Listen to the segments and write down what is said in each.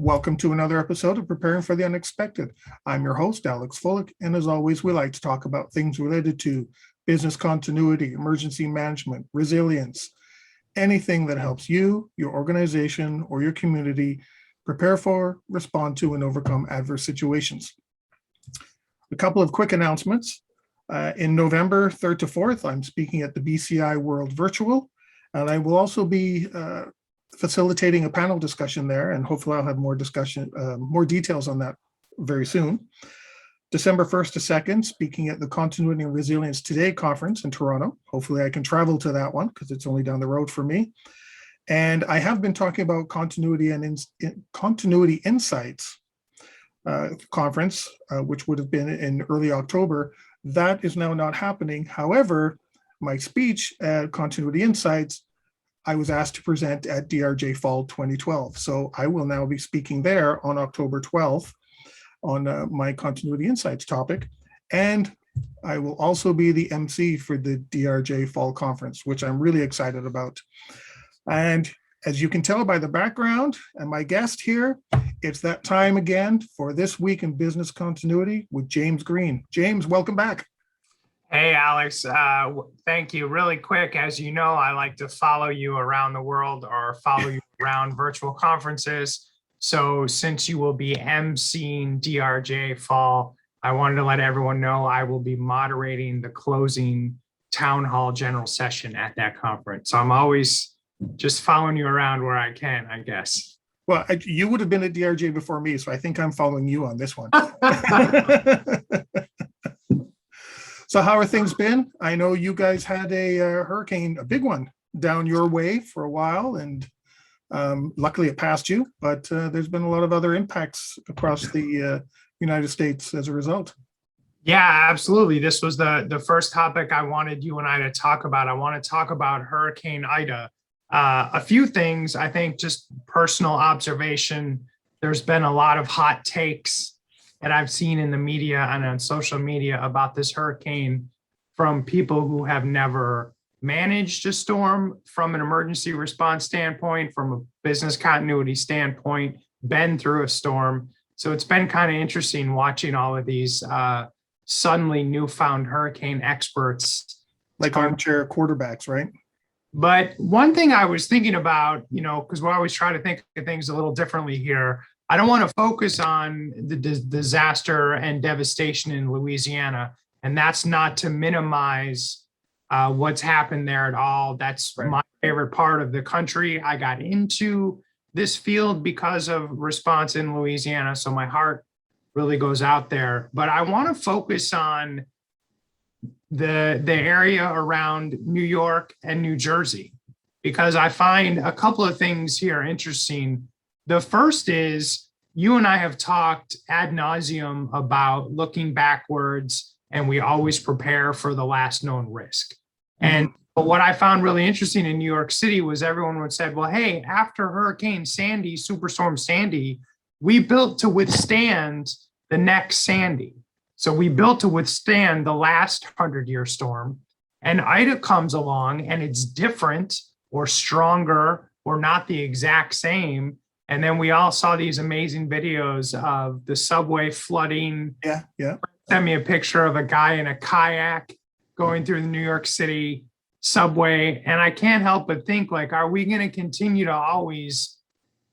Welcome to another episode of Preparing for the Unexpected. I'm your host, Alex Fullick, and as always, we like to talk about things related to business continuity, emergency management, resilience, anything that helps you, your organization, or your community prepare for, respond to, and overcome adverse situations. A couple of quick announcements. In November 3rd to 4th, I'm speaking at the BCI World Virtual, and I will also be facilitating a panel discussion there, and hopefully I'll have more details on that very soon. December 1st to 2nd, speaking at the Continuity and Resilience Today conference in Toronto. Hopefully I can travel to that one because it's only down the road for me. And I have been talking about Continuity and Continuity Insights conference, which would have been in early October. That is now not happening. However, my speech at Continuity Insights, I was asked to present at DRJ Fall 2012. So I will now be speaking there on October 12th on my Continuity Insights topic. And I will also be the MC for the DRJ Fall Conference, which I'm really excited about. And as you can tell by the background and my guest here, it's that time again for This Week in Business Continuity with James Green. James, welcome back. Hey, Alex, thank you. Really quick, as you know, I like to follow you around the world or follow you around virtual conferences. So since you will be emceeing DRJ Fall, I wanted to let everyone know I will be moderating the closing town hall general session at that conference. So I'm always just following you around where I can, I guess. Well, you would have been at DRJ before me, so I think I'm following you on this one. So how are things been? I know you guys had a hurricane, a big one, down your way for a while, and luckily it passed you, but there's been a lot of other impacts across the United States as a result. Yeah, absolutely. This was the first topic I wanted you and I to talk about. I want to talk about Hurricane Ida. A few things, I think, just personal observation. There's been a lot of hot takes that I've seen in the media and on social media about this hurricane from people who have never managed a storm from an emergency response standpoint, from a business continuity standpoint, been through a storm. So it's been kind of interesting watching all of these suddenly newfound hurricane experts. Like armchair quarterbacks, right? But one thing I was thinking about, because we always try to think of things a little differently here. I don't want to focus on the disaster and devastation in Louisiana, and that's not to minimize what's happened there at all. That's right. My favorite part of the country. I got into this field because of response in Louisiana, so my heart really goes out there. But I want to focus on the area around New York and New Jersey, because I find a couple of things here interesting. The first is you and I have talked ad nauseum about looking backwards, and we always prepare for the last known risk. And what I found really interesting in New York City was everyone would say, well, hey, after Hurricane Sandy, Superstorm Sandy, we built to withstand the next Sandy. So we built to withstand the last 100-year storm, and Ida comes along and it's different or stronger or not the exact same. And then we all saw these amazing videos of the subway flooding. Yeah. Sent me a picture of a guy in a kayak going through the New York City subway. And I can't help but think, like, are we going to continue to always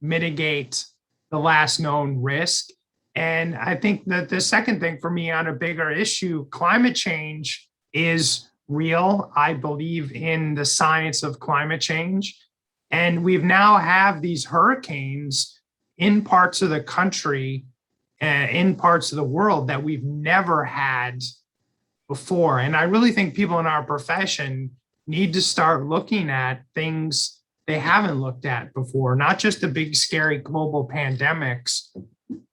mitigate the last known risk? And I think that the second thing for me on a bigger issue, climate change is real. I believe in the science of climate change. And we've now have these hurricanes in parts of the country, in parts of the world that we've never had before. And I really think people in our profession need to start looking at things they haven't looked at before, not just the big, scary global pandemics,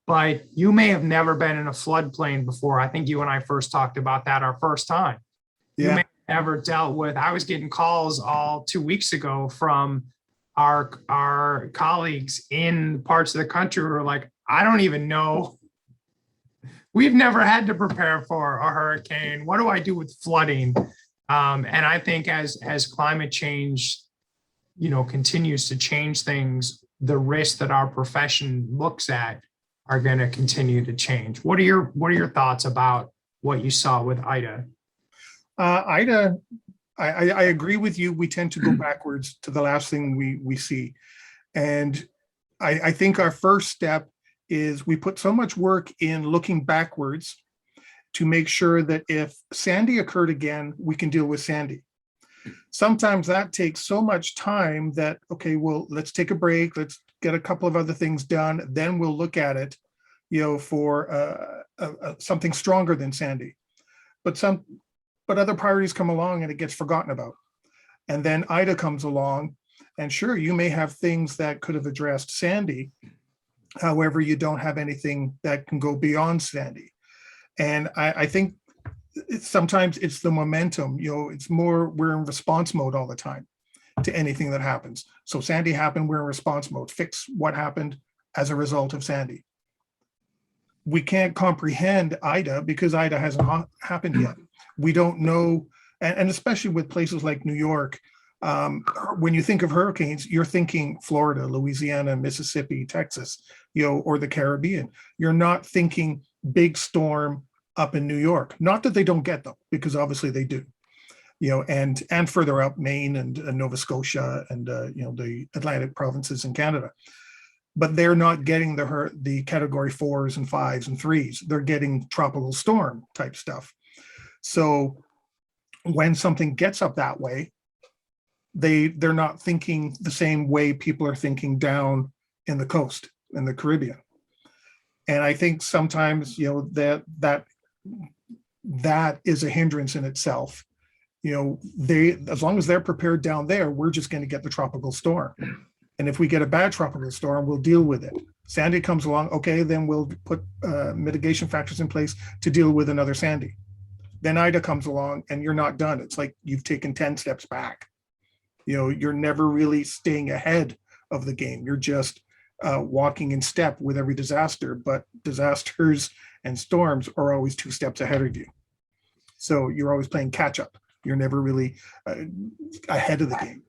but you may have never been in a floodplain before. I think you and I first talked about that our first time. Yeah. You may have never dealt with, I was getting calls all 2 weeks ago from our colleagues in parts of the country who are like, I don't even know. We've never had to prepare for a hurricane. What do I do with flooding? And I think as climate change, continues to change things, the risks that our profession looks at are going to continue to change. What are your thoughts about what you saw with Ida? Ida, I agree with you. We tend to go backwards to the last thing we see. And I think our first step is we put so much work in looking backwards to make sure that if Sandy occurred again, we can deal with Sandy. Sometimes that takes so much time that, okay, well, let's take a break. Let's get a couple of other things done. Then we'll look at it, for something stronger than Sandy. But other priorities come along and it gets forgotten about. And then Ida comes along, and sure, you may have things that could have addressed Sandy. However, you don't have anything that can go beyond Sandy. And I think sometimes it's the momentum, it's more, we're in response mode all the time to anything that happens. So Sandy happened, we're in response mode, fix what happened as a result of Sandy. We can't comprehend Ida because Ida hasn't happened yet. We don't know, and especially with places like New York, when you think of hurricanes, you're thinking Florida, Louisiana, Mississippi, Texas, or the Caribbean. You're not thinking big storm up in New York. Not that they don't get them, because obviously they do. And further up, Maine and Nova Scotia and the Atlantic provinces in Canada. But they're not getting the category 4s and 5s and 3s. They're getting tropical storm type stuff. So when something gets up that way, they're not thinking the same way people are thinking down in the coast, in the Caribbean. And I think sometimes, that is a hindrance in itself. As long as they're prepared down there, we're just going to get the tropical storm. And if we get a bad tropical storm, we'll deal with it. Sandy comes along, okay, then we'll put mitigation factors in place to deal with another Sandy. Then Ida comes along and you're not done. It's like you've taken 10 steps back. You're never really staying ahead of the game. You're just walking in step with every disaster, but disasters and storms are always 2 steps ahead of you. So you're always playing catch up. You're never really ahead of the game.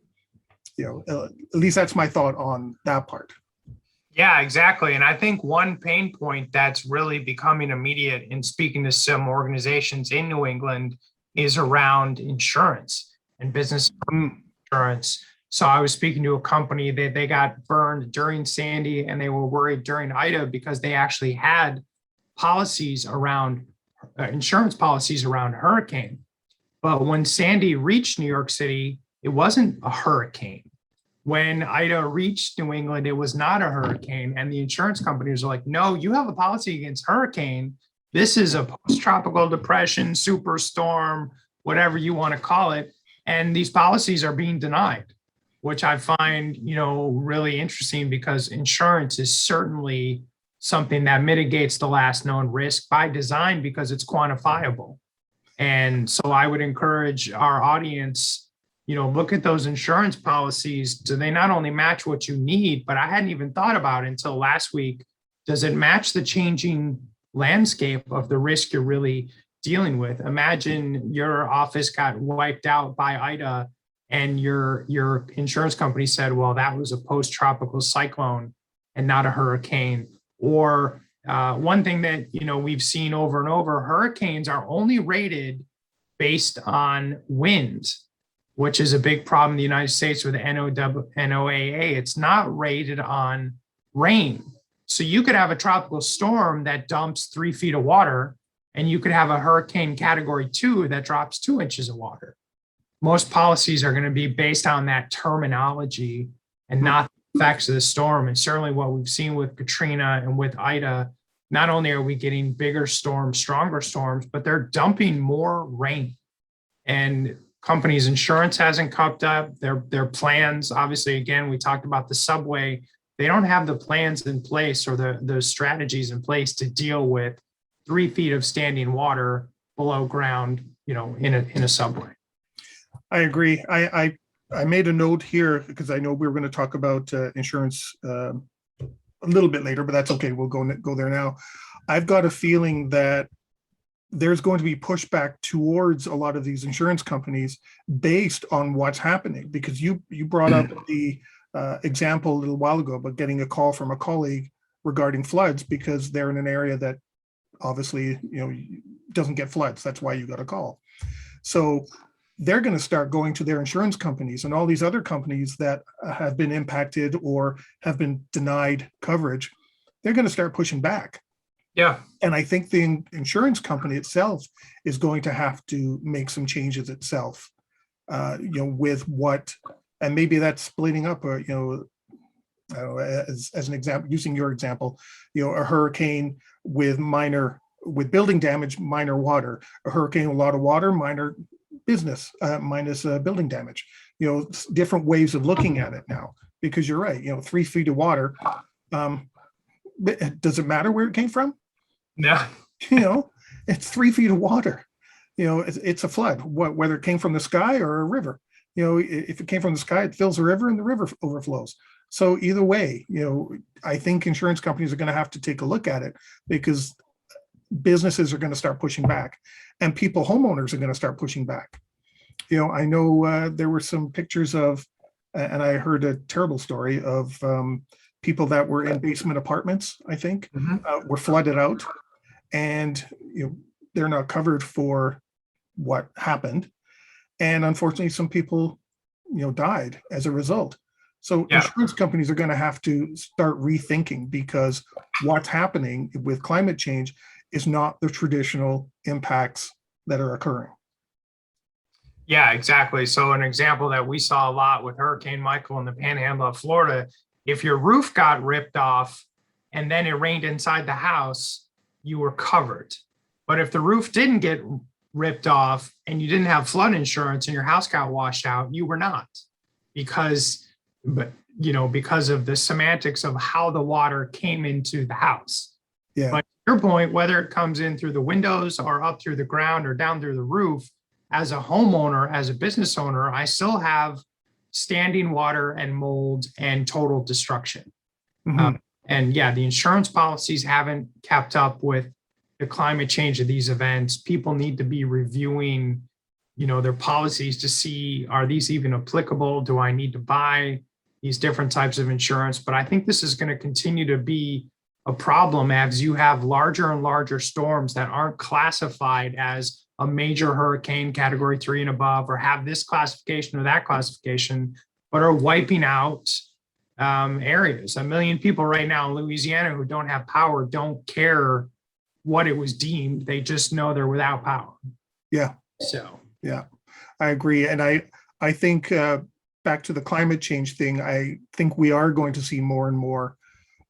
At least that's my thought on that part. Yeah, exactly. And I think one pain point that's really becoming immediate in speaking to some organizations in New England is around insurance and business insurance. So I was speaking to a company that they got burned during Sandy and they were worried during Ida because they actually had policies around insurance policies around hurricane. But when Sandy reached New York City, it wasn't a hurricane. When Ida reached New England, it was not a hurricane. And the insurance companies are like, no, you have a policy against hurricane. This is a post-tropical depression, superstorm, whatever you want to call it. And these policies are being denied, which I find, really interesting because insurance is certainly something that mitigates the last known risk by design because it's quantifiable. And so I would encourage our audience, look at those insurance policies. Do they not only match what you need, but I hadn't even thought about it until last week. Does it match the changing landscape of the risk you're really dealing with? Imagine your office got wiped out by Ida and your insurance company said, well, that was a post-tropical cyclone and not a hurricane. Or one thing that we've seen over and over, hurricanes are only rated based on winds, which is a big problem in the United States with NOAA. It's not rated on rain. So you could have a tropical storm that dumps 3 feet of water, and you could have a hurricane category 2 that drops 2 inches of water. Most policies are going to be based on that terminology and not the effects of the storm. And certainly what we've seen with Katrina and with Ida, not only are we getting bigger storms, stronger storms, but they're dumping more rain. And companies' insurance hasn't kept up. Their plans, obviously, again, we talked about the subway. They don't have the plans in place or the strategies in place to deal with 3 feet of standing water below ground, in a subway. I agree. I made a note here because I know we were going to talk about insurance a little bit later, but that's okay. We'll go there now. I've got a feeling that there's going to be pushback towards a lot of these insurance companies based on what's happening, because you brought up the example a little while ago about getting a call from a colleague regarding floods because they're in an area that obviously, doesn't get floods. That's why you got a call. So they're going to start going to their insurance companies and all these other companies that have been impacted or have been denied coverage. They're going to start pushing back. Yeah. And I think the insurance company itself is going to have to make some changes itself, with what, and maybe that's splitting up, or, as an example, using your example, a hurricane with building damage, minor water, a hurricane with a lot of water, minor business, minus building damage, different ways of looking at it now, because you're right, 3 feet of water. Does it matter where it came from? Yeah. It's 3 feet of water. It's a flood, whether it came from the sky or a river. If it came from the sky, it fills the river and the river overflows. So either way, I think insurance companies are going to have to take a look at it, because businesses are going to start pushing back, and homeowners are going to start pushing back. I know there were some pictures of, and I heard a terrible story of people that were in basement apartments, I think, were flooded out, and they're not covered for what happened. And unfortunately, some people, died as a result. So insurance companies are going to have to start rethinking, because what's happening with climate change is not the traditional impacts that are occurring. Yeah, exactly. So an example that we saw a lot with Hurricane Michael in the panhandle of Florida, if your roof got ripped off and then it rained inside the house, you were covered. But if the roof didn't get ripped off and you didn't have flood insurance and your house got washed out, you were not, because of the semantics of how the water came into the house. Yeah. But to your point, whether it comes in through the windows or up through the ground or down through the roof, as a homeowner, as a business owner, I still have standing water and mold and total destruction. And the insurance policies haven't kept up with the climate change of these events. People need to be reviewing, their policies to see, are these even applicable? Do I need to buy these different types of insurance? But I think this is going to continue to be a problem as you have larger and larger storms that aren't classified as a major hurricane category 3 and above, or have this classification or that classification, but are wiping out areas. 1 million people right now in Louisiana who don't have power don't care what it was deemed. They just know they're without power. Yeah. So, yeah, I agree. And I think back to the climate change thing, I think we are going to see more and more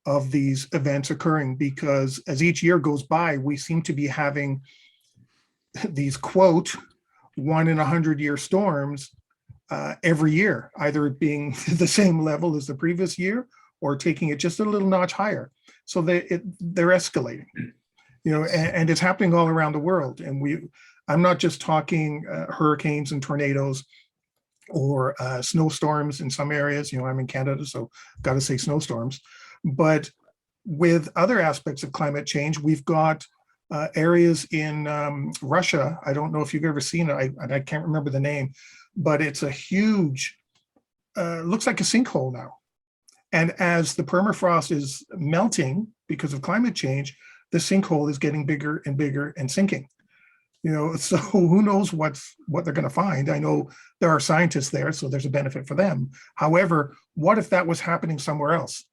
of these events occurring, because as each year goes by, we seem to be having these quote 1 in 100-year storms every year, either it being the same level as the previous year or taking it just a little notch higher. So they're escalating, and it's happening all around the world. And I'm not just talking hurricanes and tornadoes or snowstorms in some areas. I'm in Canada, so got to say snowstorms. But with other aspects of climate change, we've got areas in Russia. I don't know if you've ever seen it. I can't remember the name, but it's a huge, looks like a sinkhole now. And as the permafrost is melting because of climate change, the sinkhole is getting bigger and bigger and sinking. So who knows what they're going to find. I know there are scientists there, so there's a benefit for them. However, what if that was happening somewhere else?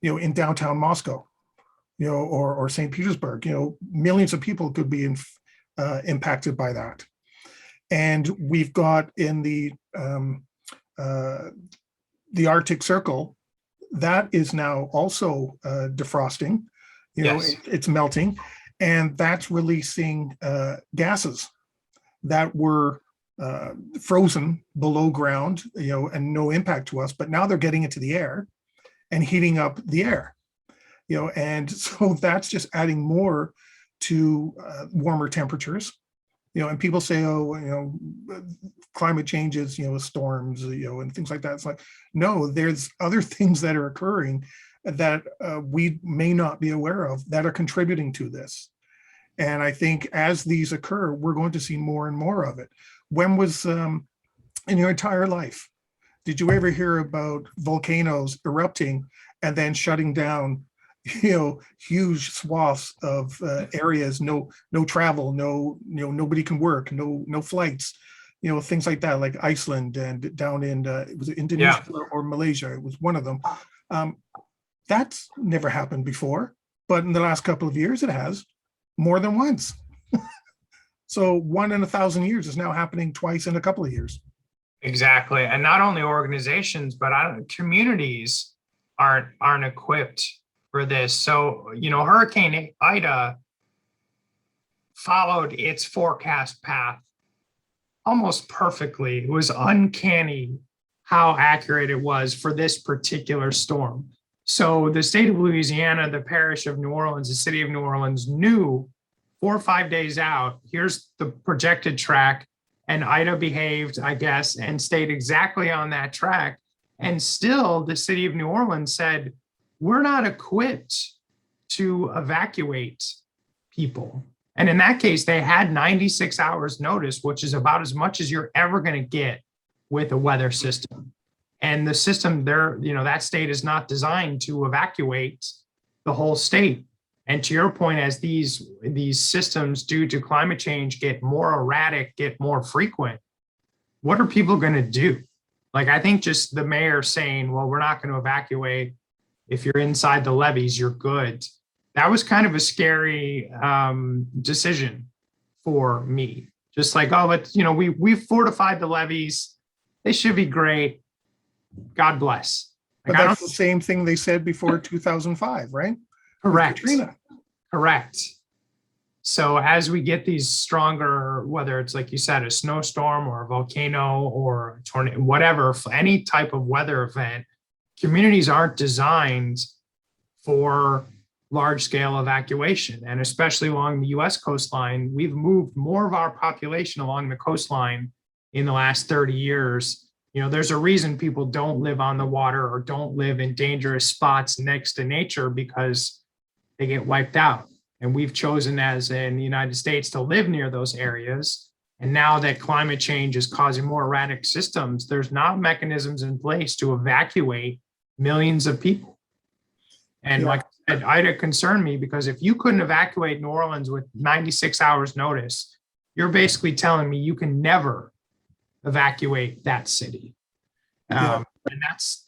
In downtown Moscow, or St. Petersburg, millions of people could be impacted by that. And we've got in the Arctic Circle, that is now also defrosting, it's melting, and that's releasing gases that were frozen below ground, and no impact to us, but now they're getting into the air and heating up the air, and so that's just adding more to warmer temperatures, and people say, climate change is, storms, and things like that. It's like, no, there's other things that are occurring that we may not be aware of that are contributing to this. And I think as these occur, we're going to see more and more of it. When was, in your entire life, did you ever hear about volcanoes erupting and then shutting down, huge swaths of areas, no travel, nobody can work, no flights, things like that, like Iceland and down in, it was Indonesia or Malaysia, it was one of them. That's never happened before, but in the last couple of years, it has more than once. So 1 in 1,000 years is now happening twice in a couple of years. Exactly. And not only organizations, but communities aren't equipped for this. So, Hurricane Ida followed its forecast path almost perfectly. It was uncanny how accurate it was for this particular storm. So the state of Louisiana, the parish of New Orleans, the city of New Orleans knew 4 or 5 days out, here's the projected track. And Ida behaved, I guess, and stayed exactly on that track. And still, the city of New Orleans said, we're not equipped to evacuate people. And in that case, they had 96 hours notice, which is about as much as you're ever going to get with a weather system. And the system there, that state is not designed to evacuate the whole state. And to your point, as these systems due to climate change get more erratic, get more frequent, what are people going to do? Like, I think just the mayor saying, well, we're not going to evacuate. If you're inside the levees, you're good. That was kind of a scary decision for me. Just like, oh, but we've fortified the levees. They should be great. God bless. But that's the same thing they said before 2005, right? Correct. Katrina. Correct. So as we get these stronger, whether it's like you said, a snowstorm or a volcano or a tornado, whatever, any type of weather event, communities aren't designed for large scale evacuation. And especially along the US coastline, we've moved more of our population along the coastline in the last 30 years. There's a reason people don't live on the water or don't live in dangerous spots next to nature, because they get wiped out. And we've chosen, as in the United States, to live near those areas. And now that climate change is causing more erratic systems, there's not mechanisms in place to evacuate millions of people. And like I said, Ida concerned me, because if you couldn't evacuate New Orleans with 96 hours notice, you're basically telling me you can never evacuate that city. And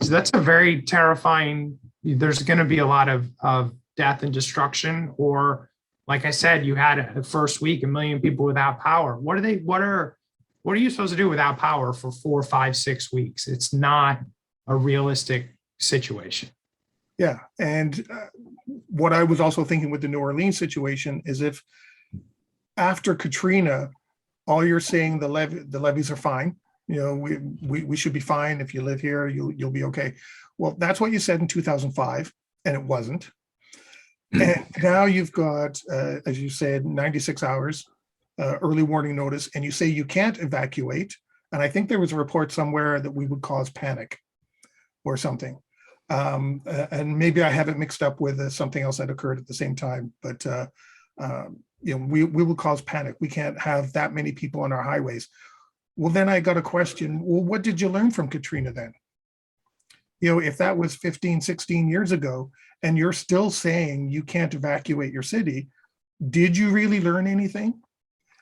that's a very terrifying, there's going to be a lot of death and destruction. Or like I said, you had a first week, 1 million people without power. What are you supposed to do without power for 4, 5, 6 weeks? It's not a realistic situation. Yeah. And what I was also thinking with the New Orleans situation is, if after Katrina, all you're saying the levees are fine, we should be fine. If you live here, you'll be okay. Well, that's what you said in 2005, and it wasn't. And now you've got, as you said, 96 hours early warning notice, and you say you can't evacuate. And I think there was a report somewhere that we would cause panic or something. And maybe I have it mixed up with something else that occurred at the same time. But we will cause panic. We can't have that many people on our highways. Well, then I got a question. Well, what did you learn from Katrina then? If that was 15, 16 years ago, and you're still saying you can't evacuate your city, did you really learn anything?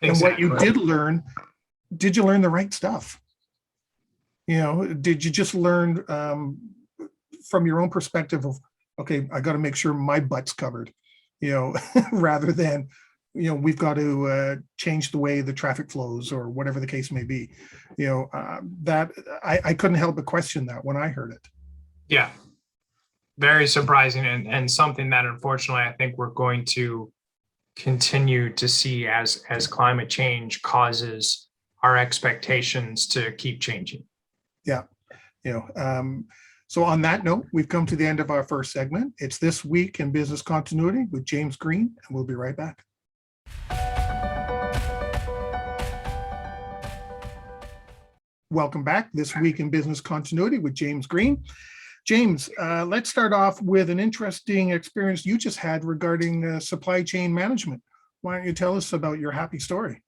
Exactly. And what you did learn, did you learn the right stuff? Did you just learn from your own perspective of, okay, I got to make sure my butt's covered, rather than, we've got to change the way the traffic flows or whatever the case may be. That I couldn't help but question that when I heard it. Yeah, very surprising, and something that unfortunately I think we're going to continue to see as climate change causes our expectations to keep changing. Yeah, so on that note, we've come to the end of our first segment. It's This Week in Business Continuity with James Green, and we'll be right back. Welcome back. This Week in Business Continuity with James Green. James, let's start off with an interesting experience you just had regarding supply chain management. Why don't you tell us about your happy story?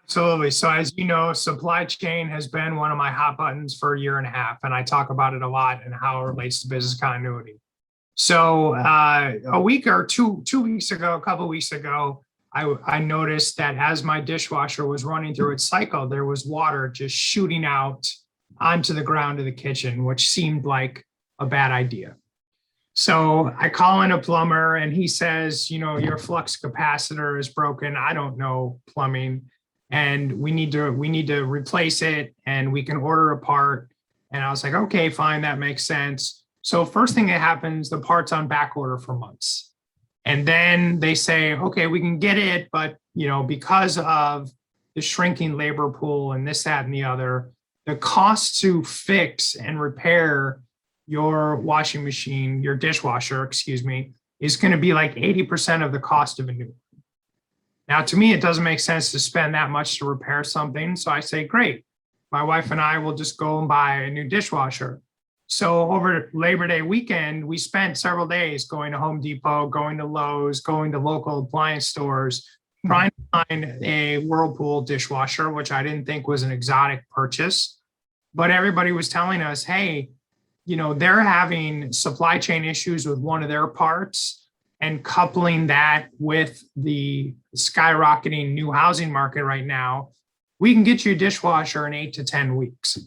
Absolutely. So as you know, supply chain has been one of my hot buttons for a year and a half, and I talk about it a lot and how it relates to business continuity. So a week or two weeks ago, a couple of weeks ago, I noticed that as my dishwasher was running through its cycle, there was water just shooting out onto the ground of the kitchen, which seemed like a bad idea. So I call in a plumber and he says, your flux capacitor is broken. I don't know plumbing, and we need to replace it, and we can order a part. And I was like, okay, fine, that makes sense. So first thing that happens, the part's on back order for months. And then they say, okay, we can get it, but because of the shrinking labor pool and this, that, and the other, the cost to fix and repair your washing machine, your dishwasher, excuse me, is going to be like 80% of the cost of a new one. Now, to me, it doesn't make sense to spend that much to repair something. So I say, great, my wife and I will just go and buy a new dishwasher. So over Labor Day weekend, we spent several days going to Home Depot, going to Lowe's, going to local appliance stores, trying to find a Whirlpool dishwasher, which I didn't think was an exotic purchase. But everybody was telling us, hey, they're having supply chain issues with one of their parts, and coupling that with the skyrocketing new housing market right now, we can get you a dishwasher in 8 to 10 weeks,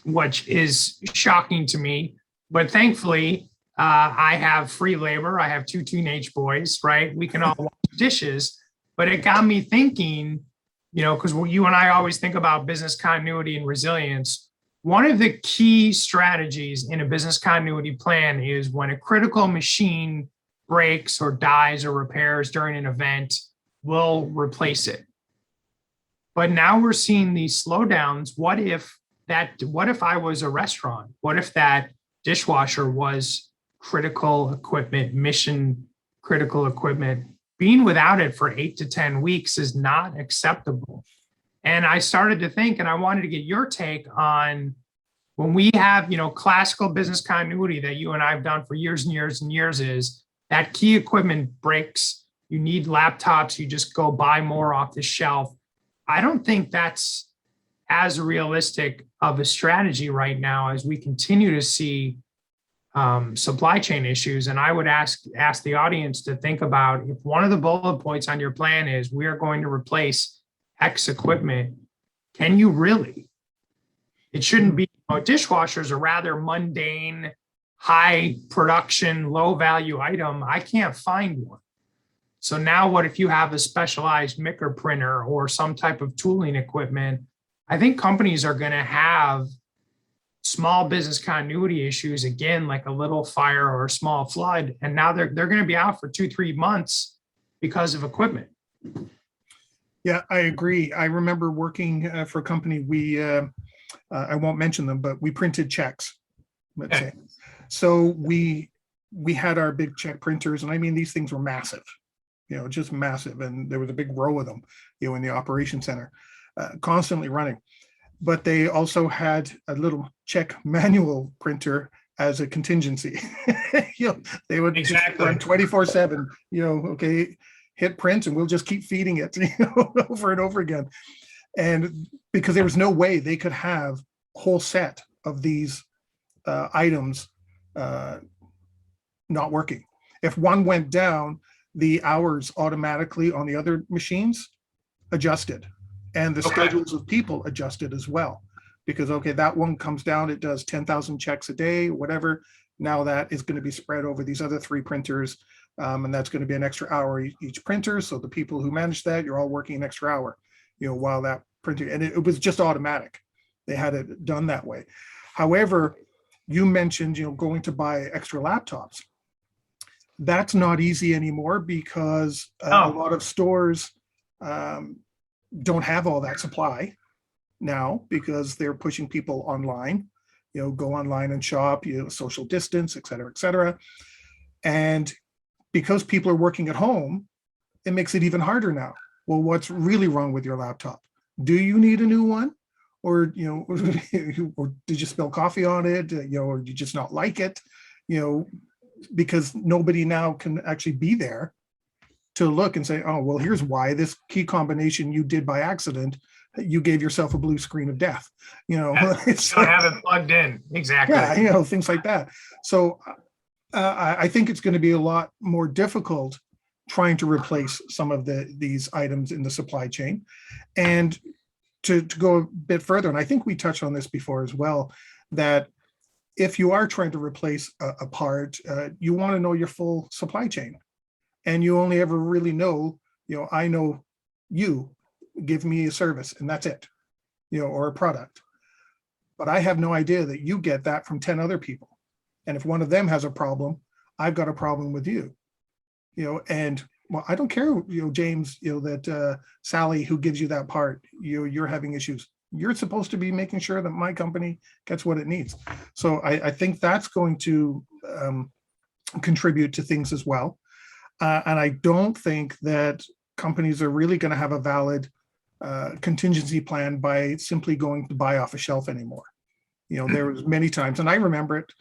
which is shocking to me. But thankfully, I have free labor. I have 2 teenage boys, right? We can all wash dishes. But it got me thinking, because you and I always think about business continuity and resilience. One of the key strategies in a business continuity plan is when a critical machine breaks or dies or repairs during an event, we'll replace it. But now we're seeing these slowdowns. What if I was a restaurant? What if that dishwasher was critical equipment, mission critical equipment? Being without it for 8 to 10 weeks is not acceptable. And I started to think, and I wanted to get your take on, when we have, classical business continuity that you and I have done for years and years and years, is that key equipment breaks, you need laptops, you just go buy more off the shelf. I don't think that's as realistic of a strategy right now as we continue to see supply chain issues. And I would ask the audience to think about, if one of the bullet points on your plan is we are going to replace X equipment, can you really? It shouldn't be. Dishwashers are rather mundane, high production, low value item. I can't find one. So now what if you have a specialized micker printer or some type of tooling equipment? I think companies are going to have small business continuity issues again, like a little fire or a small flood. And now they're going to be out for 2-3 months because of equipment. Yeah, I agree. I remember working for a company. I won't mention them, but we printed checks, let's say. So we had our big check printers, and I mean, these things were massive, just massive. And there was a big row of them, in the operation center, constantly running. But they also had a little check manual printer as a contingency. They would exactly run 24/7, okay, hit print and we'll just keep feeding it, over and over again. And because there was no way they could have a whole set of these items not working. If one went down, the hours automatically on the other machines adjusted, and the schedules of people adjusted as well. Because, okay, that one comes down, it does 10,000 checks a day, whatever. Now that is going to be spread over these other 3 printers, and that's going to be an extra hour each printer. So the people who manage that, you're all working an extra hour, while that printer, and it was just automatic. They had it done that way. However, you mentioned, going to buy extra laptops. That's not easy anymore because a lot of stores don't have all that supply now, because they're pushing people online, go online and shop, social distance, et cetera, et cetera. And because people are working at home, it makes it even harder now. Well, what's really wrong with your laptop? Do you need a new one? Or, or did you spill coffee on it? Or do you just not like it? Because nobody now can actually be there to look and say, oh, well, here's why this key combination you did by accident, you gave yourself a blue screen of death. It's don't have it plugged in. Exactly. yeah, things like that. So I think it's going to be a lot more difficult trying to replace some of these items in the supply chain. And to go a bit further, and I think we touched on this before as well, that if you are trying to replace a part, you want to know your full supply chain. And you only ever really know, I know you give me a service and that's it, or a product. But I have no idea that you get that from 10 other people. And if one of them has a problem, I've got a problem with you. And well, I don't care, James, that Sally, who gives you that part, you're having issues. You're supposed to be making sure that my company gets what it needs. So I think that's going to contribute to things as well. And I don't think that companies are really going to have a valid contingency plan by simply going to buy off a shelf anymore. There was many times, and I remember it,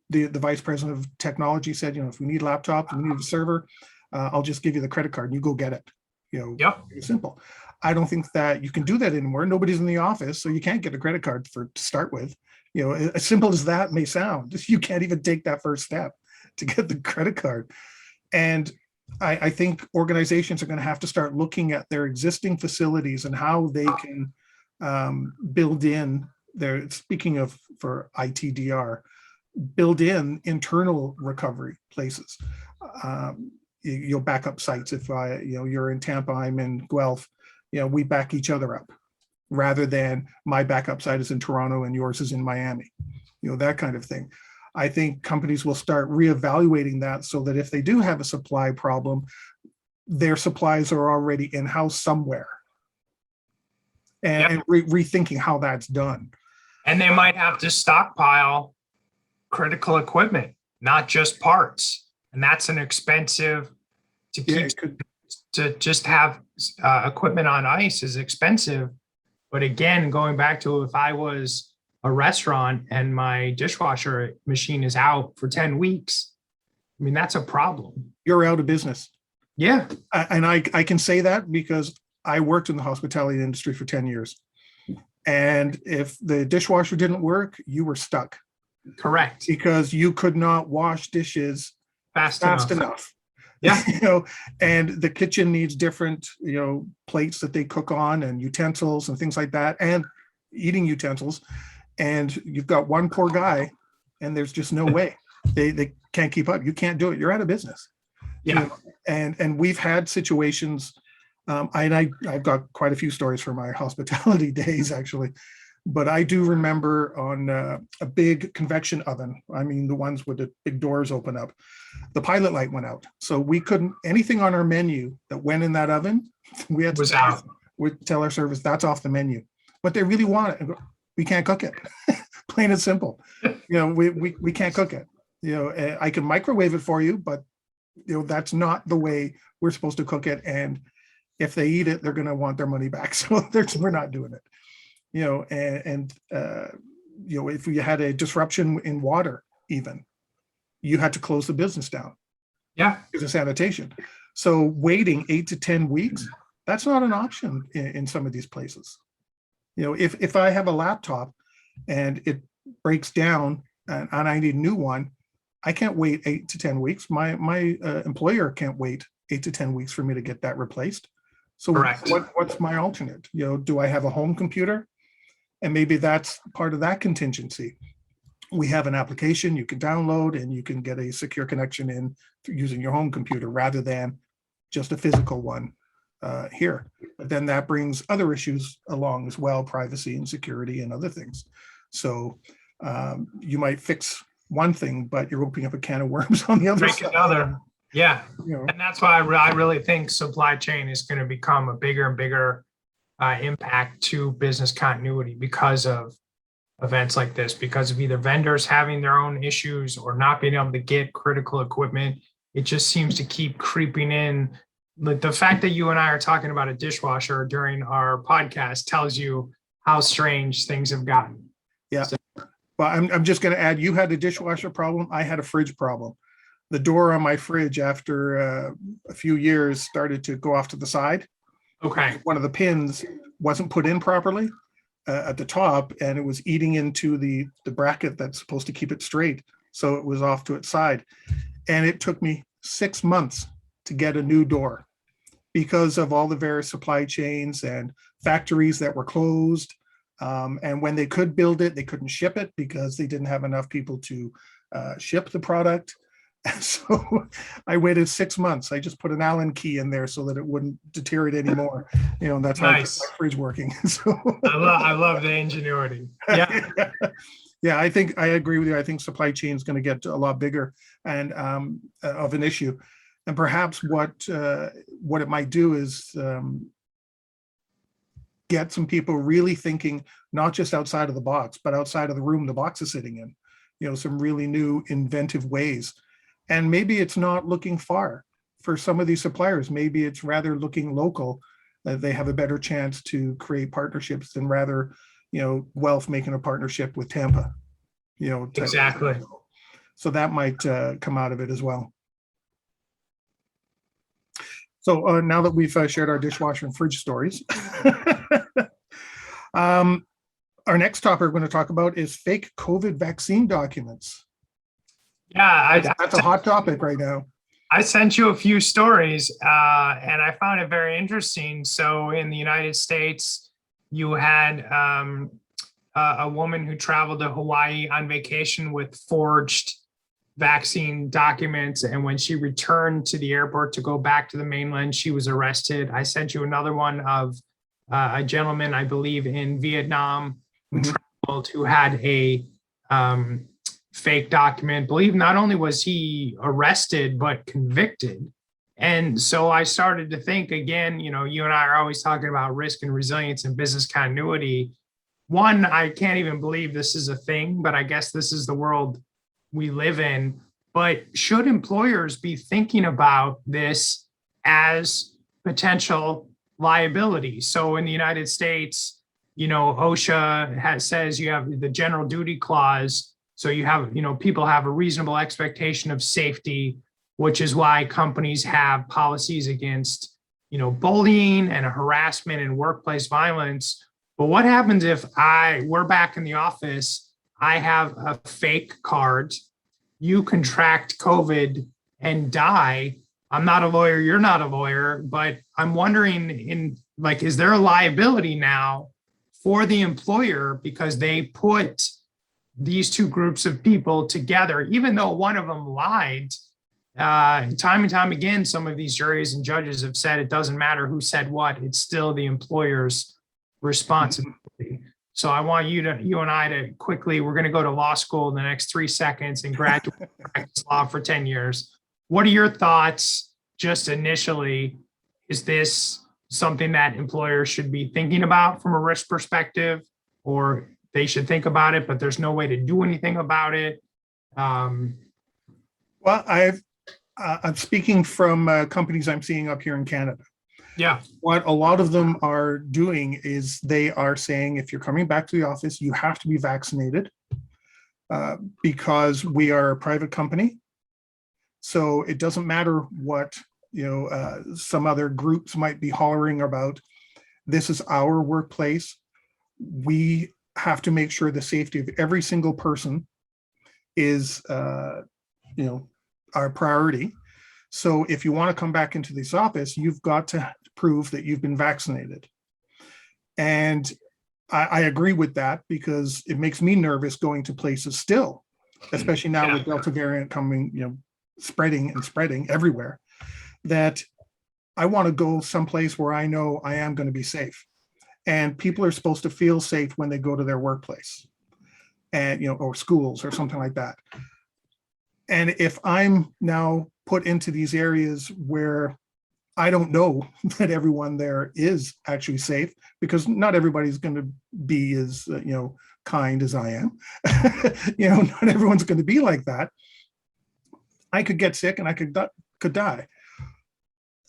the vice president of technology said, if we need laptops, we need a server, I'll just give you the credit card and you go get it. Yep. It's simple. I don't think that you can do that anymore. Nobody's in the office, so you can't get a credit card to start with. As simple as that may sound, you can't even take that first step to get the credit card. And I think organizations are going to have to start looking at their existing facilities and how they can build in their, speaking of for ITDR, build in internal recovery places. You'll back up sites. If you're in Tampa, I'm in Guelph, we back each other up rather than my backup site is in Toronto and yours is in Miami, that kind of thing. I think companies will start reevaluating that so that if they do have a supply problem, their supplies are already in-house somewhere and rethinking how that's done. And they might have to stockpile critical equipment, not just parts. And that's an expensive to keep, to just have equipment on ice is expensive. But again, going back to if I was a restaurant and my dishwasher machine is out for 10 weeks, I mean, that's a problem. You're out of business. Yeah. And I can say that because I worked in the hospitality industry for 10 years. And if the dishwasher didn't work, you were stuck. Correct. Because you could not wash dishes fast enough. Yeah. And the kitchen needs different, plates that they cook on and utensils and things like that, and eating utensils. And you've got one poor guy and there's just no way they can't keep up. You can't do it. You're out of business. Yeah. And we've had situations. I've got quite a few stories from my hospitality days, actually. But I do remember on a big convection oven, I mean, the ones with the big doors open up, the pilot light went out. So we couldn't, anything on our menu that went in that oven, we had to tell our service that's off the menu. But they really want it. We can't cook it. Plain and simple. We can't cook it. I can microwave it for you, but that's not the way we're supposed to cook it. And if they eat it, they're going to want their money back. So we're not doing it. If we had a disruption in water, even, you had to close the business down. Yeah. Because of sanitation. So waiting 8 to 10 weeks, that's not an option in some of these places. If I have a laptop and it breaks down and I need a new one, I can't wait 8 to 10 weeks. My employer can't wait 8 to 10 weeks for me to get that replaced. So what's my alternate? Do I have a home computer? And maybe that's part of that contingency. We have an application you can download and you can get a secure connection in using your home computer rather than just a physical one here. But then that brings other issues along as well, privacy and security and other things. So you might fix one thing, but you're opening up a can of worms on the other side. Another. Yeah. And that's why I really think supply chain is going to become a bigger and bigger impact to business continuity because of events like this, because of either vendors having their own issues or not being able to get critical equipment. It just seems to keep creeping in. Like the fact that you and I are talking about a dishwasher during our podcast tells you how strange things have gotten. Yeah. So, well, I'm just going to add, you had a dishwasher problem. I had a fridge problem. the door on my fridge after a few years started to go off to the side. Okay. One of the pins wasn't put in properly at the top, and it was eating into the bracket that's supposed to keep it straight. So it was off to its side. And it took me 6 months to get a new door because of all the various supply chains and factories that were closed. And when they could build it, they couldn't ship it because they didn't have enough people to ship the product. And so I waited 6 months. I just put an Allen key in there so that it wouldn't deteriorate anymore. And that's how I kept my fridge working. So I love the ingenuity. Yeah. Yeah, I think I agree with you. I think supply chain is going to get a lot bigger and of an issue. And perhaps what it might do is get some people really thinking, not just outside of the box, but outside of the room the box is sitting in, some really new inventive ways. And maybe it's not looking far for some of these suppliers. Maybe it's rather looking local. They have a better chance to create partnerships than rather, Guelph making a partnership with Tampa. Exactly. So that might come out of it as well. So now that we've shared our dishwasher and fridge stories, our next topic we're going to talk about is fake COVID vaccine documents. Yeah, that's a hot topic right now. I sent you a few stories and I found it very interesting. So in the United States, you had a woman who traveled to Hawaii on vacation with forged vaccine documents. And when she returned to the airport to go back to the mainland, she was arrested. I sent you another one of a gentleman, I believe in Vietnam, who traveled, who had a fake document. Believe not only was he arrested, but convicted. And so I started to think again, you and I are always talking about risk and resilience and business continuity. One, I can't even believe this is a thing, but I guess this is the world we live in. But should employers be thinking about this as potential liability? So in the United States, OSHA says you have the general duty clause. So you have, people have a reasonable expectation of safety, which is why companies have policies against, bullying and harassment and workplace violence. But what happens if we're back in the office, I have a fake card, you contract COVID and die? I'm not a lawyer, you're not a lawyer, but I'm wondering is there a liability now for the employer because they put these two groups of people together, even though one of them lied? Time and time again, some of these juries and judges have said it doesn't matter who said what, it's still the employer's responsibility. So I want you and I to quickly, we're going to go to law school in the next 3 seconds and graduate practice law for 10 years. What are your thoughts just initially? Is this something that employers should be thinking about from a risk perspective, or they should think about it, but there's no way to do anything about it? Well, I'm speaking from companies I'm seeing up here in Canada. Yeah. What a lot of them are doing is they are saying, if you're coming back to the office, you have to be vaccinated because we are a private company. So it doesn't matter what, some other groups might be hollering about. This is our workplace. We have to make sure the safety of every single person is, our priority. So if you want to come back into this office, you've got to prove that you've been vaccinated. And I agree with that because it makes me nervous going to places still, especially now with Delta variant coming, spreading everywhere, that I want to go someplace where I know I am going to be safe. And people are supposed to feel safe when they go to their workplace and, or schools or something like that. And if I'm now put into these areas where I don't know that everyone there is actually safe, because not everybody's going to be as, kind as I am, not everyone's going to be like that. I could get sick and I could die.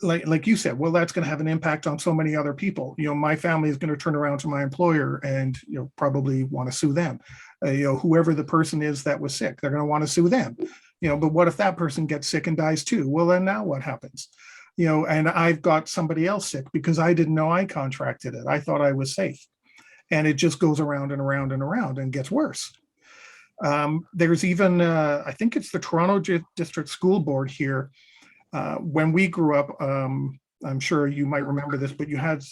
Like you said, well, that's going to have an impact on so many other people. My family is going to turn around to my employer and, probably want to sue them. Whoever the person is that was sick, they're going to want to sue them. But what if that person gets sick and dies too? Well, then now what happens? And I've got somebody else sick because I didn't know I contracted it. I thought I was safe. And it just goes around and around and around and gets worse. There's even, I think it's the Toronto District School Board here. When we grew up, I'm sure you might remember this, but you had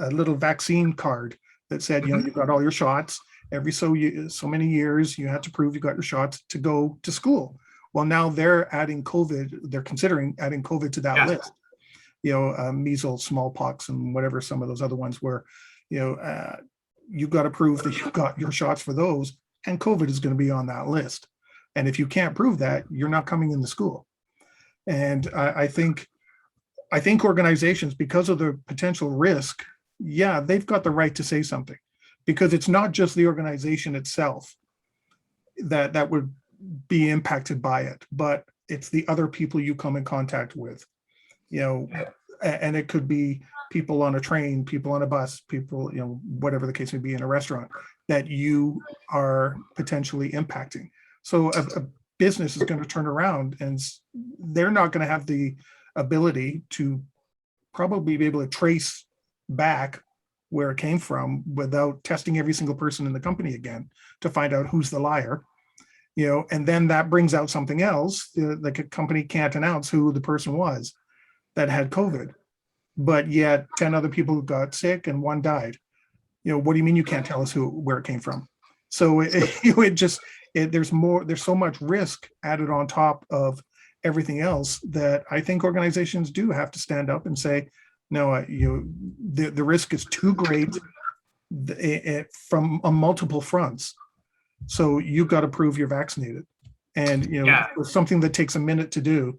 a little vaccine card that said, you got all your shots. Every so many years, you had to prove you got your shots to go to school. Well, now they're adding COVID. They're considering adding COVID to that list. Measles, smallpox, and whatever some of those other ones were. You've got to prove that you got your shots for those, and COVID is going to be on that list. And if you can't prove that, you're not coming into school. And I think organizations, because of the potential risk, they've got the right to say something, because it's not just the organization itself that would be impacted by it, but it's the other people you come in contact with, and it could be people on a train, people on a bus, people, whatever the case may be, in a restaurant that you are potentially impacting. So a business is going to turn around and they're not going to have the ability to probably be able to trace back where it came from without testing every single person in the company again to find out who's the liar. And then that brings out something else. The company can't announce who the person was that had COVID, but yet 10 other people got sick and 1 died. What do you mean you can't tell us where it came from? So there's so much risk added on top of everything else that I think organizations do have to stand up and say, no, the risk is too great from on multiple fronts. So you've got to prove you're vaccinated. And, it's something that takes a minute to do.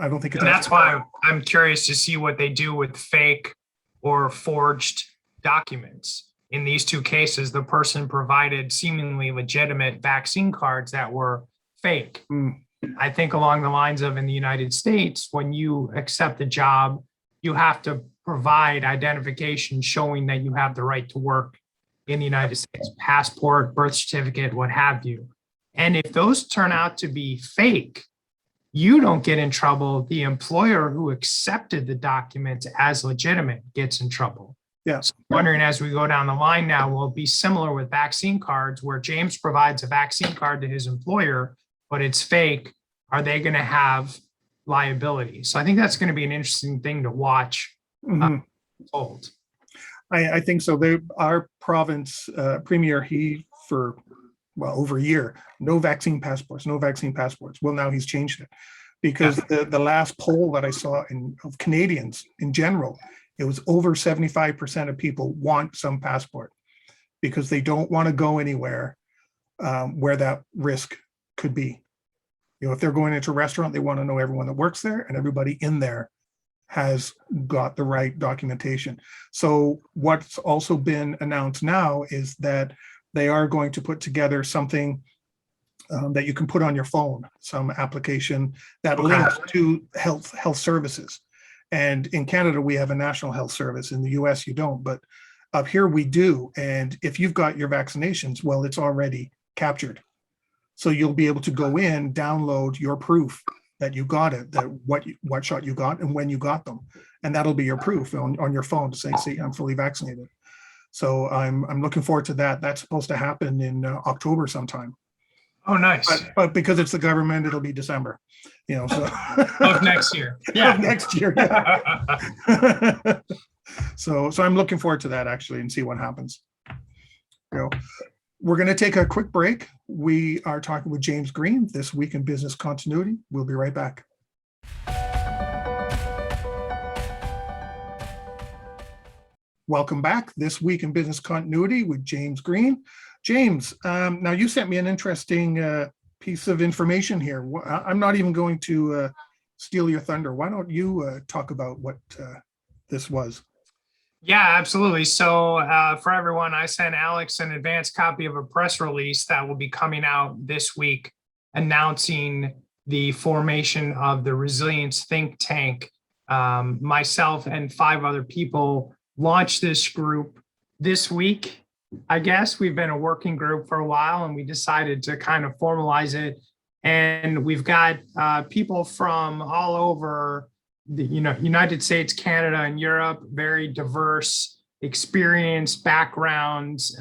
I don't think it's. And that's why I'm curious to see what they do with fake or forged documents. In these 2 cases, the person provided seemingly legitimate vaccine cards that were fake. I think along the lines of, in the United States, when you accept a job, you have to provide identification showing that you have the right to work in the United States, passport, birth certificate, what have you. And if those turn out to be fake, you don't get in trouble. The employer who accepted the documents as legitimate gets in trouble. Yeah. So I'm wondering, as we go down the line now, will it be similar with vaccine cards, where James provides a vaccine card to his employer, but it's fake? Are they going to have liability? So I think that's going to be an interesting thing to watch. Unfold. I think so. Our province premier, for over a year, no vaccine passports. Well, now he's changed it, because the last poll that I saw of Canadians in general, it was over 75% of people want some passport because they don't want to go anywhere where that risk could be. If they're going into a restaurant, they want to know everyone that works there, and everybody in there has got the right documentation. So what's also been announced now is that they are going to put together something that you can put on your phone, some application that links to health services. And in Canada, we have a national health service. In the US, you don't, but up here we do. And if you've got your vaccinations, well, it's already captured. So you'll be able to go in, download your proof that you got it, that what shot you got and when you got them. And that'll be your proof on your phone to say, see, I'm fully vaccinated. So I'm looking forward to that. That's supposed to happen in October sometime. Oh, nice. But because it's the government, it'll be December, so. Of next year. Yeah. Of next year. Yeah. So I'm looking forward to that, actually, and see what happens. We're going to take a quick break. We are talking with James Green this week in business continuity. We'll be right back. Welcome back. This week in business continuity with James Green. James, now you sent me an interesting piece of information here. I'm not even going to steal your thunder. Why don't you talk about what this was? Yeah, absolutely. So for everyone, I sent Alex an advanced copy of a press release that will be coming out this week announcing the formation of the Resilience Think Tank. Myself and 5 other people launched this group this week I guess we've been a working group for a while, and we decided to kind of formalize it. And we've got people from all over the United States, Canada, and Europe, very diverse experience, backgrounds.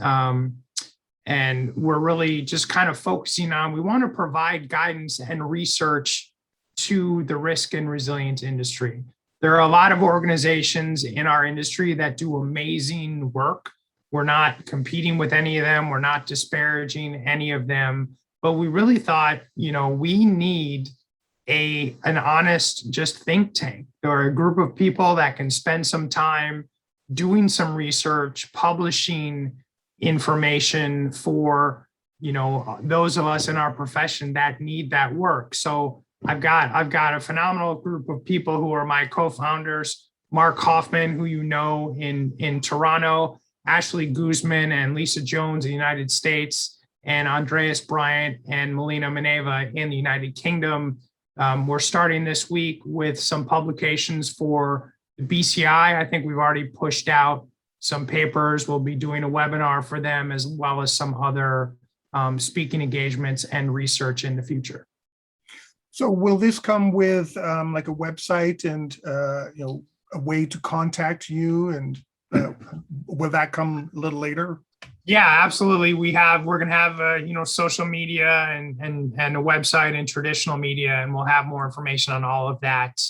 And we're really just kind of focusing on, we want to provide guidance and research to the risk and resilience industry. There are a lot of organizations in our industry that do amazing work. We're not competing with any of them. We're not disparaging any of them, but we really thought, we need an honest, just think tank, or a group of people that can spend some time doing some research, publishing information for, those of us in our profession that need that work. So I've got a phenomenal group of people who are my co-founders, Mark Hoffman, who in Toronto, Ashley Guzman and Lisa Jones in the United States, and Andreas Bryant and Melina Maneva in the United Kingdom. We're starting this week with some publications for the BCI. I think we've already pushed out some papers. We'll be doing a webinar for them, as well as some other speaking engagements and research in the future. So will this come with like a website and a way to contact you, and will that come a little later? Yeah, absolutely. We're going to have social media and a website and traditional media, and we'll have more information on all of that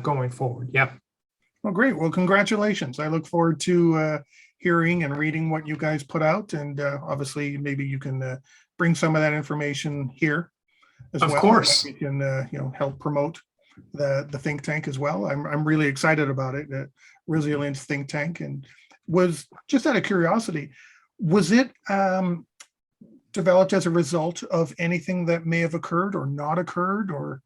going forward. Yep. Well, great. Well, congratulations. I look forward to hearing and reading what you guys put out, and obviously maybe you can bring some of that information here as well. Of course. We can help promote the think tank as well. I'm really excited about it, the Resilience Think Tank. And was just out of curiosity, was it developed as a result of anything that may have occurred or not occurred, or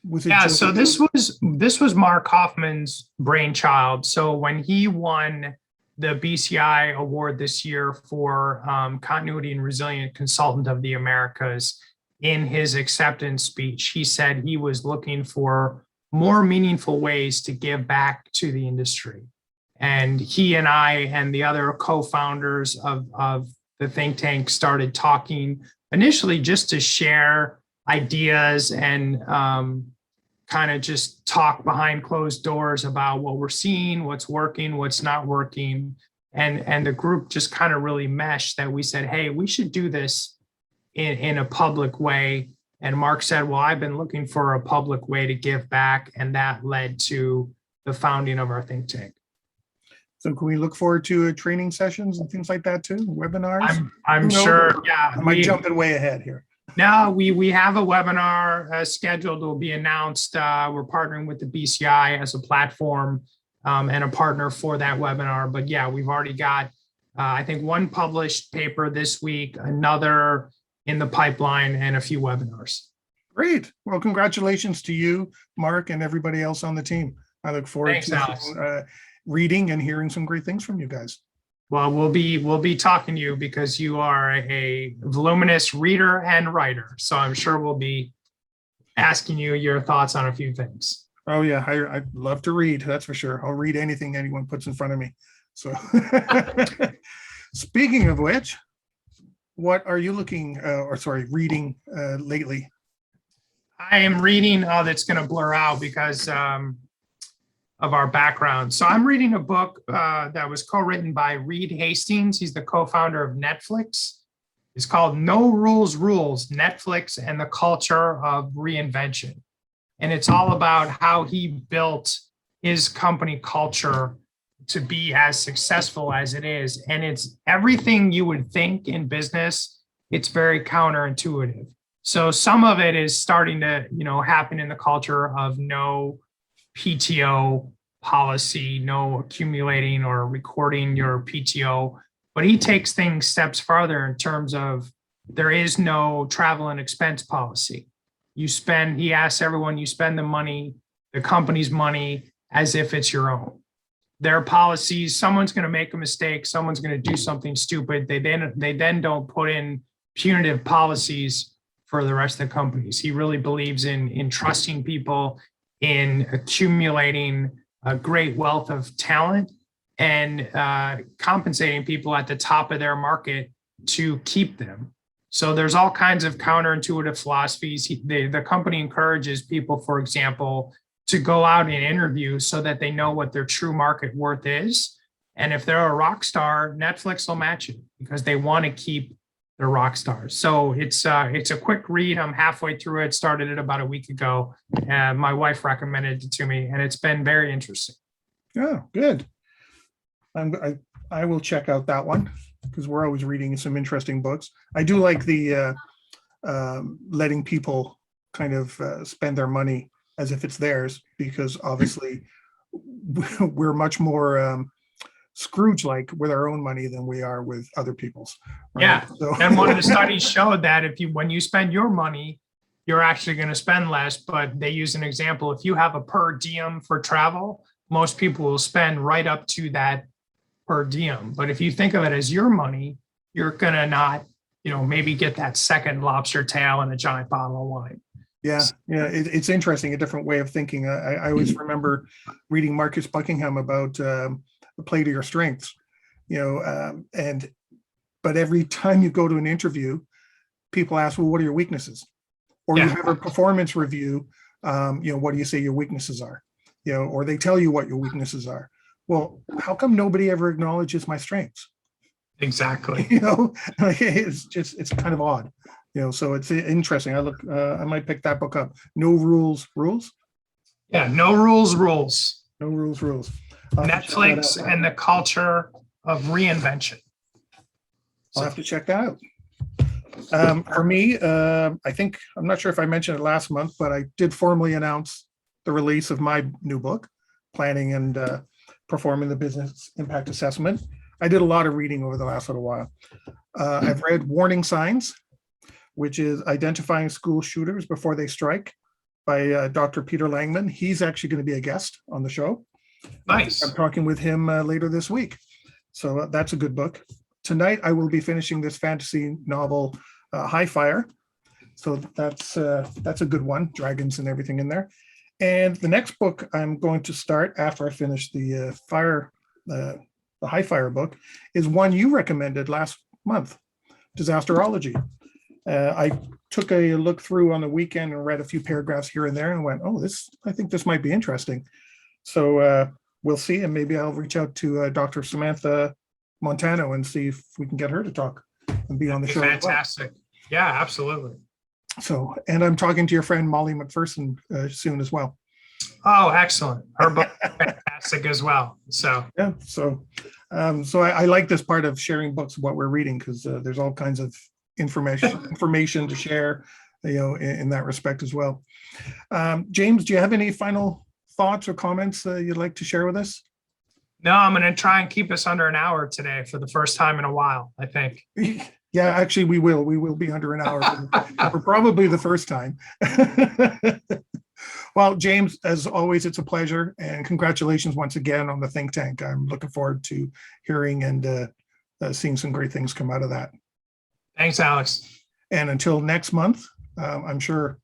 was it? Yeah, so this was Mark Hoffman's brainchild. So when he won the BCI award this year for Continuity and Resilient Consultant of the Americas, in his acceptance speech, he said he was looking for more meaningful ways to give back to the industry. And he and I and the other co-founders of the think tank started talking initially just to share ideas and kind of just talk behind closed doors about what we're seeing, what's working, what's not working. And the group just kind of really meshed that we said, hey, we should do this in a public way. And Mark said, well, I've been looking for a public way to give back. And that led to the founding of our think tank. So can we look forward to training sessions and things like that too? Webinars? I'm sure. Yeah. Am I jumping way ahead here? No, we have a webinar scheduled. It will be announced. We're partnering with the BCI as a platform and a partner for that webinar. But yeah, we've already got, I think, one published paper this week, another in the pipeline, and a few webinars. Great. Well, congratulations to you, Mark, and everybody else on the team. I look forward to reading and hearing some great things from you guys. Well, we'll be talking to you because you are a voluminous reader and writer. So I'm sure we'll be asking you your thoughts on a few things. Oh yeah, I love to read. That's for sure. I'll read anything anyone puts in front of me. So speaking of which, what are you reading lately? I am reading, that's going to blur out because of our background. So I'm reading a book that was co-written by Reed Hastings. He's the co-founder of Netflix. It's called No Rules Rules, Netflix and the Culture of Reinvention. And it's all about how he built his company culture to be as successful as it is. And it's everything you would think in business. It's very counterintuitive. So some of it is starting to, happen in the culture of no PTO policy, no accumulating or recording your PTO. But he takes things steps farther in terms of there is no travel and expense policy. He asks everyone, you spend the money, the company's money, as if it's your own. Their policies, someone's going to make a mistake, someone's going to do something stupid. They then don't put in punitive policies for the rest of the companies. He really believes in trusting people, in accumulating a great wealth of talent, and compensating people at the top of their market to keep them. So there's all kinds of counterintuitive philosophies. The company encourages people, for example, to go out and interview so that they know what their true market worth is. And if they're a rock star, Netflix will match it because they want to keep their rock stars. So it's a quick read. I'm halfway through it. Started it about a week ago. My wife recommended it to me, and it's been very interesting. Oh, good. I will check out that one because we're always reading some interesting books. I do like the letting people kind of spend their money as if it's theirs, because obviously we're much more Scrooge-like with our own money than we are with other people's. Right? Yeah, so. And one of the studies showed that when you spend your money, you're actually going to spend less. But they use an example: if you have a per diem for travel, most people will spend right up to that per diem. But if you think of it as your money, you're going to not, maybe get that second lobster tail and a giant bottle of wine. Yeah, it's interesting, a different way of thinking. I always remember reading Marcus Buckingham about play to your strengths, but every time you go to an interview, people ask, well, what are your weaknesses? Or you have a performance review, what do you say your weaknesses are? Or they tell you what your weaknesses are. Well, how come nobody ever acknowledges my strengths? Exactly. It's kind of odd. So it's interesting. I might pick that book up. No rules. Yeah, no rules. No rules. Netflix and the culture of reinvention. I'll have to check that out. For me, I'm not sure if I mentioned it last month, but I did formally announce the release of my new book, Planning and Performing the Business Impact Assessment. I did a lot of reading over the last little while. I've read Warning Signs, which is Identifying School Shooters Before They Strike by Dr. Peter Langman. He's actually going to be a guest on the show. Nice. I'm talking with him later this week. So that's a good book. Tonight, I will be finishing this fantasy novel, High Fire. So that's a good one, dragons and everything in there. And the next book I'm going to start after I finish the High Fire book is one you recommended last month, Disasterology. I took a look through on the weekend and read a few paragraphs here and there and went, I think this might be interesting. So we'll see, and maybe I'll reach out to Dr. Samantha Montano and see if we can get her to talk and be on the show. Fantastic. Yeah, absolutely. So, and I'm talking to your friend Molly McPherson soon as well. Oh, excellent. Her book is fantastic as well. So yeah, so I like this part of sharing books, what we're reading, because there's all kinds of information to share, in that respect as well. James, do you have any final thoughts or comments you'd like to share with us? No, I'm going to try and keep us under an hour today for the first time in a while, I think. Yeah, actually, we will be under an hour for probably the first time. Well, James, as always, it's a pleasure, and congratulations once again on the think tank. I'm looking forward to hearing and seeing some great things come out of that. Thanks, Alex. And until next month, I'm sure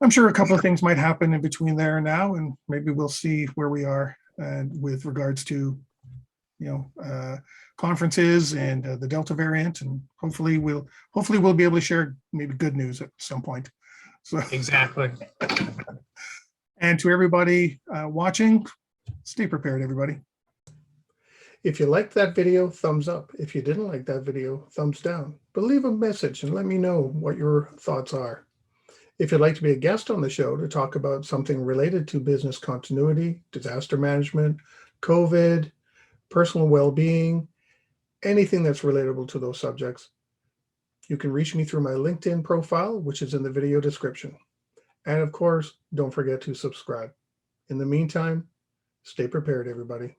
a couple of things might happen in between there and now, and maybe we'll see where we are with regards to, conferences and the Delta variant, and hopefully we'll be able to share maybe good news at some point. So exactly. And to everybody watching, stay prepared, everybody. If you liked that video, thumbs up. If you didn't like that video, thumbs down. But leave a message and let me know what your thoughts are. If you'd like to be a guest on the show to talk about something related to business continuity, disaster management, COVID, personal well-being, anything that's relatable to those subjects, you can reach me through my LinkedIn profile, which is in the video description. And of course, don't forget to subscribe. In the meantime, stay prepared, everybody.